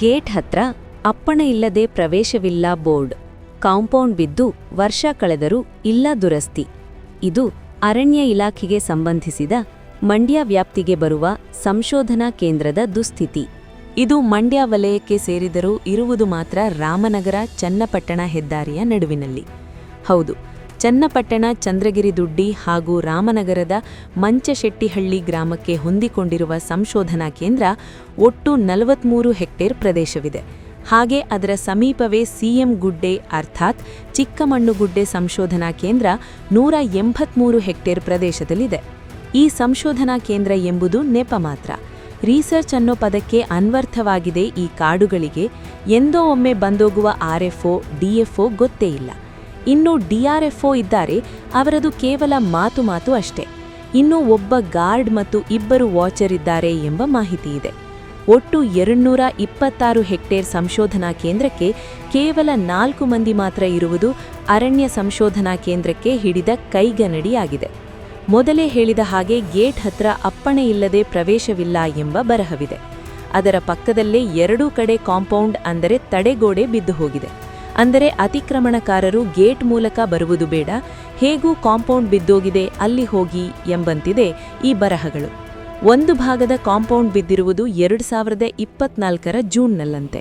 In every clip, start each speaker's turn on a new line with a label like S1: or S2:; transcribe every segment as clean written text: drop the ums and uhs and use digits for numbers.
S1: Gate ಹತ್ರ ಅಪ್ಪಣೆ ಇಲ್ಲದೆ ಪ್ರವೇಶವಿಲ್ಲ ಬೋರ್ಡ್. ಕಾಂಪೌಂಡ್ ಬಿದ್ದು ವರ್ಷ ಕಳೆದರೂ ಇಲ್ಲ ದುರಸ್ತಿ. ಇದು ಅರಣ್ಯ ಇಲಾಖೆಗೆ ಸಂಬಂಧಿಸಿದ ಮಂಡ್ಯ ವ್ಯಾಪ್ತಿಗೆ ಬರುವ ಸಂಶೋಧನಾ ಕೇಂದ್ರದ ದುಸ್ಥಿತಿ. ಇದು ಮಂಡ್ಯ ವಲಯಕ್ಕೆ ಸೇರಿದರೂ ಇರುವುದು ಮಾತ್ರ ರಾಮನಗರ ಚನ್ನಪಟ್ಟಣ ಹೆದ್ದಾರಿಯ ನಡುವಿನಲ್ಲಿ. ಹೌದು, ಚನ್ನಪಟ್ಟಣ ಚಂದ್ರಗಿರಿ ದುಡ್ಡಿ ಹಾಗೂ ರಾಮನಗರದ ಮಂಚಶೆಟ್ಟಿಹಳ್ಳಿ ಗ್ರಾಮಕ್ಕೆ ಹೊಂದಿಕೊಂಡಿರುವ ಸಂಶೋಧನಾ ಕೇಂದ್ರ ಒಟ್ಟು 43 ಹೆಕ್ಟೇರ್ ಪ್ರದೇಶವಿದೆ. ಹಾಗೆ ಅದರ ಸಮೀಪವೇ ಸಿಎಂ ಗುಡ್ಡೆ ಅರ್ಥಾತ್ ಚಿಕ್ಕಮಣ್ಣುಗುಡ್ಡೆ ಸಂಶೋಧನಾ ಕೇಂದ್ರ 183 ಹೆಕ್ಟೇರ್ ಪ್ರದೇಶದಲ್ಲಿದೆ. ಈ ಸಂಶೋಧನಾ ಕೇಂದ್ರ ಎಂಬುದು ನೆಪ ಮಾತ್ರ. ರಿಸರ್ಚ್ ಅನ್ನೋ ಪದಕ್ಕೆ ಅನ್ವರ್ಥವಾಗಿದೆ ಈ ಕಾಡುಗಳಿಗೆ. ಎಂದೋ ಒಮ್ಮೆ ಬಂದೋಗುವ ಆರ್ಎಫ್ಒ ಡಿಎಫ್ಒ ಗೊತ್ತೇ ಇಲ್ಲ. ಇನ್ನು ಡಿಆರ್ಎಫ್ಒ ಇದ್ದಾರೆ, ಅವರದು ಕೇವಲ ಮಾತು ಅಷ್ಟೇ. ಇನ್ನು ಒಬ್ಬ ಗಾರ್ಡ್ ಮತ್ತು 2 ವಾಚರ್ ಇದ್ದಾರೆ ಎಂಬ ಮಾಹಿತಿ ಇದೆ. ಒಟ್ಟು 226 ಹೆಕ್ಟೇರ್ ಸಂಶೋಧನಾ ಕೇಂದ್ರಕ್ಕೆ ಕೇವಲ 4 ಮಂದಿ ಮಾತ್ರ ಇರುವುದು ಅರಣ್ಯ ಸಂಶೋಧನಾ ಕೇಂದ್ರಕ್ಕೆ ಹಿಡಿದ ಕೈಗನ್ನಡಿಯಾಗಿದೆ. ಮೊದಲೇ ಹೇಳಿದ ಹಾಗೆ ಗೇಟ್ ಹತ್ರ ಅಪ್ಪಣೆ ಇಲ್ಲದೆ ಪ್ರವೇಶವಿಲ್ಲ ಎಂಬ ಬರಹವಿದೆ. ಅದರ ಪಕ್ಕದಲ್ಲೇ 2 ಕಡೆ ಕಾಂಪೌಂಡ್ ಅಂದರೆ ತಡೆಗೋಡೆ ಬಿದ್ದು ಹೋಗಿದೆ. ಅಂದರೆ ಅತಿಕ್ರಮಣಕಾರರು ಗೇಟ್ ಮೂಲಕ ಬರುವುದು ಬೇಡ, ಹೇಗೂ ಕಾಂಪೌಂಡ್ ಬಿದ್ದೋಗಿದೆ ಅಲ್ಲಿ ಹೋಗಿ ಎಂಬಂತಿದೆ ಈ ಬರಹಗಳು. ಒಂದು ಭಾಗದ ಕಾಂಪೌಂಡ್ ಬಿದ್ದಿರುವುದು 2024ರ ಜೂನ್ನಲ್ಲಂತೆ.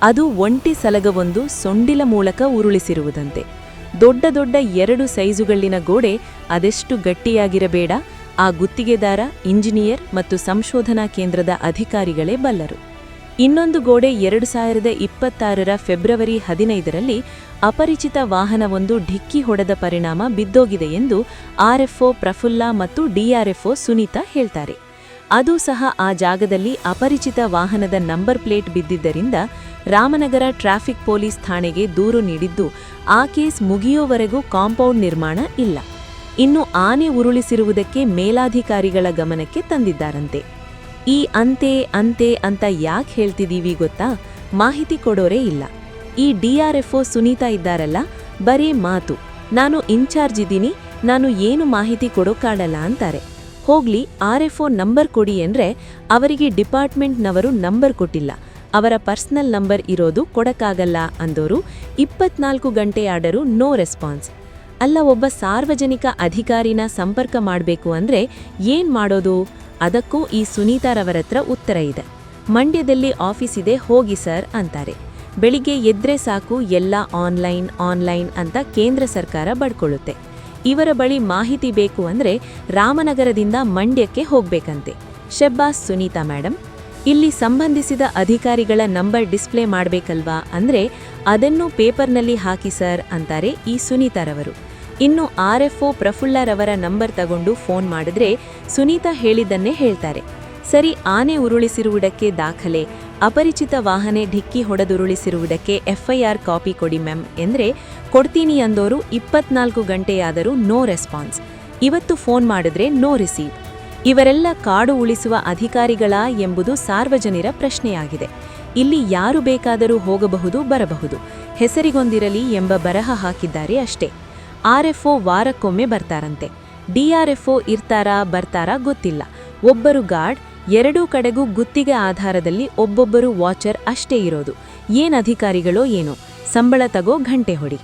S1: ಅದು ಒಂಟಿ ಸಲಗವೊಂದು ಸೊಂಡಿಲ ಮೂಲಕ ಉರುಳಿಸಿರುವುದಂತೆ. ದೊಡ್ಡ 2 ಸೈಜುಗಳಿನ ಗೋಡೆ ಅದೆಷ್ಟು ಗಟ್ಟಿಯಾಗಿರಬೇಡ, ಆ ಗುತ್ತಿಗೆದಾರ, ಇಂಜಿನಿಯರ್ ಮತ್ತು ಸಂಶೋಧನಾ ಕೇಂದ್ರದ ಅಧಿಕಾರಿಗಳೇ ಬಲ್ಲರು. ಇನ್ನೊಂದು ಗೋಡೆ 2026ರ ಫೆಬ್ರವರಿ 15ರಲ್ಲಿ ಅಪರಿಚಿತ ವಾಹನವೊಂದು ಢಿಕ್ಕಿ ಹೊಡೆದ ಪರಿಣಾಮ ಬಿದ್ದೋಗಿದೆ ಎಂದು ಆರ್ಎಫ್ಒ ಪ್ರಫುಲ್ಲ ಮತ್ತು ಡಿಆರ್ಎಫ್ಒ ಸುನೀತಾ ಹೇಳ್ತಾರೆ. ಅದು ಸಹ ಆ ಜಾಗದಲ್ಲಿ ಅಪರಿಚಿತ ವಾಹನದ ನಂಬರ್ ಪ್ಲೇಟ್ ಬಿದ್ದಿದ್ದರಿಂದ ರಾಮನಗರ ಟ್ರಾಫಿಕ್ ಪೊಲೀಸ್ ಠಾಣೆಗೆ ದೂರು ನೀಡಿದ್ದು ಆ ಕೇಸ್ ಮುಗಿಯೋವರೆಗೂ ಕಾಂಪೌಂಡ್ ನಿರ್ಮಾಣ ಇಲ್ಲ. ಇನ್ನು ಆನೆ ಉರುಳಿಸಿರುವುದಕ್ಕೆ ಮೇಲಾಧಿಕಾರಿಗಳ ಗಮನಕ್ಕೆ ತಂದಿದ್ದಾರಂತೆ. ಈ ಅಂತೆ ಅಂತ ಯಾಕೆ ಹೇಳ್ತಿದೀವಿ ಗೊತ್ತಾ? ಮಾಹಿತಿ ಕೊಡೋರೇ ಇಲ್ಲ. ಈ ಡಿಆರ್ಎಫ್ಒ ಸುನೀತಾ ಇದ್ದಾರಲ್ಲ, ಬರೀ ಮಾತು, ನಾನು ಇನ್ಚಾರ್ಜ್ ಇದ್ದೀನಿ, ನಾನು ಏನು ಮಾಹಿತಿ ಕೊಡೋಕ್ಕಾಗಲ್ಲ ಅಂತಾರೆ. ಹೋಗ್ಲಿ, ಆರ್ಎಫ್ಒ ನಂಬರ್ ಕೊಡಿ ಎಂದ್ರೆ ಅವರಿಗೆ ಡಿಪಾರ್ಟ್ಮೆಂಟ್ನವರು ನಂಬರ್ ಕೊಟ್ಟಿಲ್ಲ, ಅವರ ಪರ್ಸನಲ್ ನಂಬರ್ ಇರೋದು ಕೊಡಕ್ಕಾಗಲ್ಲ ಅಂದೋರು 24 ಗಂಟೆಯಾದರೂ ನೋ ರೆಸ್ಪಾನ್ಸ್. ಅಲ್ಲ, ಒಬ್ಬ ಸಾರ್ವಜನಿಕ ಅಧಿಕಾರಿನ ಸಂಪರ್ಕ ಮಾಡಬೇಕು ಅಂದ್ರೆ ಏನ್ ಮಾಡೋದು? ಅದಕ್ಕೂ ಈ ಸುನೀತಾರವರತ್ರ ಉತ್ತರ ಇದೆ. ಮಂಡ್ಯದಲ್ಲಿ ಆಫೀಸ್ ಇದೆ, ಹೋಗಿ ಸರ್ ಅಂತಾರೆ. ಬೆಳಿಗ್ಗೆ ಎದ್ರೆ ಸಾಕು ಎಲ್ಲ ಆನ್ಲೈನ್ ಅಂತ ಕೇಂದ್ರ ಸರ್ಕಾರ ಬಡ್ಕೊಳ್ಳುತ್ತೆ. ಇವರ ಬಳಿ ಮಾಹಿತಿ ಬೇಕು ಅಂದ್ರೆ ರಾಮನಗರದಿಂದ ಮಂಡ್ಯಕ್ಕೆ ಹೋಗ್ಬೇಕಂತೆ. ಶಬ್ಬಾಸ್ ಸುನೀತಾ ಮೇಡಮ್, ಇಲ್ಲಿ ಸಂಬಂಧಿಸಿದ ಅಧಿಕಾರಿಗಳ ನಂಬರ್ ಡಿಸ್ಪ್ಲೇ ಮಾಡಬೇಕಲ್ವಾ ಅಂದ್ರೆ ಅದನ್ನು ಪೇಪರ್ನಲ್ಲಿ ಹಾಕಿ ಸರ್ ಅಂತಾರೆ ಈ ಸುನೀತಾರವರು. ಇನ್ನು ಆರ್ಎಫ್ಒ ಪ್ರಫುಲ್ಲರವರ ನಂಬರ್ ತಗೊಂಡು ಫೋನ್ ಮಾಡಿದ್ರೆ ಸುನೀತಾ ಹೇಳಿದ್ದನ್ನೇ ಹೇಳ್ತಾರೆ. ಸರಿ, ಆನೆ ಉರುಳಿಸಿರುವುದಕ್ಕೆ ದಾಖಲೆ, ಅಪರಿಚಿತ ವಾಹನ ಢಿಕ್ಕಿ ಹೊಡೆದುರುಳಿಸಿರುವುದಕ್ಕೆ ಎಫ್ಐಆರ್ ಕಾಪಿ ಕೊಡಿ ಮ್ಯಾಮ್ ಎಂದ್ರೆ ಕೊಡ್ತೀನಿ ಅಂದೋರು 24 ಗಂಟೆಯಾದರೂ ನೋ ರೆಸ್ಪಾನ್ಸ್. ಇವತ್ತು ಫೋನ್ ಮಾಡಿದ್ರೆ ನೋ ರಿಸೀವ್. ಇವರೆಲ್ಲ ಕಾಡು ಉಳಿಸುವ ಅಧಿಕಾರಿಗಳಾ ಎಂಬುದು ಸಾರ್ವಜನಿಕರ ಪ್ರಶ್ನೆಯಾಗಿದೆ. ಇಲ್ಲಿ ಯಾರು ಬೇಕಾದರೂ ಹೋಗಬಹುದು ಬರಬಹುದು, ಹೆಸರಿಗೊಂದಿರಲಿ ಎಂಬ ಬರಹ ಹಾಕಿದ್ದಾರೆ ಅಷ್ಟೇ. ಆರ್ಎಫ್ಒ ವಾರಕ್ಕೊಮ್ಮೆ ಬರ್ತಾರಂತೆ. ಡಿಆರ್ಎಫ್ಒ ಬರ್ತಾರಾ ಗೊತ್ತಿಲ್ಲ. ಒಬ್ಬರು ಗಾರ್ಡ್, 2 ಕಡೆಗೂ ಗುತ್ತಿಗೆ ಆಧಾರದಲ್ಲಿ ಒಬ್ಬೊಬ್ಬರು ವಾಚರ್ ಅಷ್ಟೇ ಇರೋದು. ಏನ್ ಅಧಿಕಾರಿಗಳೋ ಏನೋ, ಸಂಬಳ ತಗೋ, ಗಂಟೆ ಹೊಡಿ.